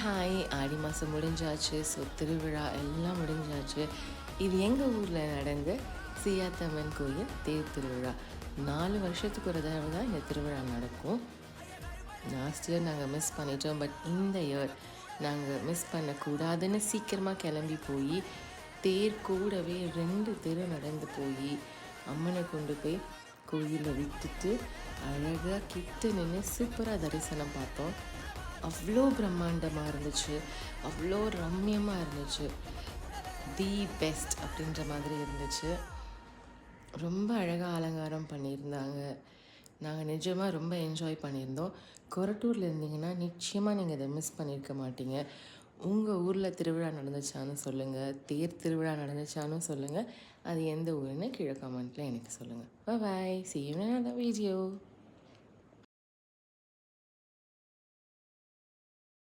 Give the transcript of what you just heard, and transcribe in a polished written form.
Hi, ஆடி மாதம் முடிஞ்சாச்சு. So திருவிழா எல்லாம் முடிஞ்சாச்சு. இது எங்கள் ஊரில் நடந்த சீயாத்தம்மன் கோயில் தேர் திருவிழா. 4 வருஷத்துக்கு ஒரு தடவை தான் இந்த திருவிழா நடக்கும். லாஸ்ட் இயர் நாங்கள் மிஸ் பண்ணிட்டோம். பட் இந்த இயர் நாங்கள் மிஸ் பண்ணக்கூடாதுன்னு சீக்கிரமாக கிளம்பி போய் தேர் கூடவே 2 தெரு நடந்து போய் அம்மனை கொண்டு போய் கோயிலில் விட்டுட்டு அழகாக கிட்ட நின்று சூப்பராக தரிசனம் பார்த்தோம். அவ்வளோ பிரம்மாண்டமாக இருந்துச்சு, அவ்வளோ ரம்மியமாக இருந்துச்சு. தி பெஸ்ட் அப்படின்ற மாதிரி இருந்துச்சு. ரொம்ப அழகாக அலங்காரம் பண்ணியிருந்தாங்க. நாங்கள் நிஜமாக ரொம்ப என்ஜாய் பண்ணியிருந்தோம். கொரட்டூரில் இருந்தீங்கன்னா நிச்சயமாக நீங்கள் இதை மிஸ் பண்ணியிருக்க மாட்டீங்க. உங்கள் ஊரில் திருவிழா நடந்துச்சான்னு சொல்லுங்கள், தேர் திருவிழா நடந்துச்சான்னு சொல்லுங்கள். அது எந்த ஊருன்னு கீழே கமெண்ட்டில் எனக்கு சொல்லுங்கள். பாய், see you in another video.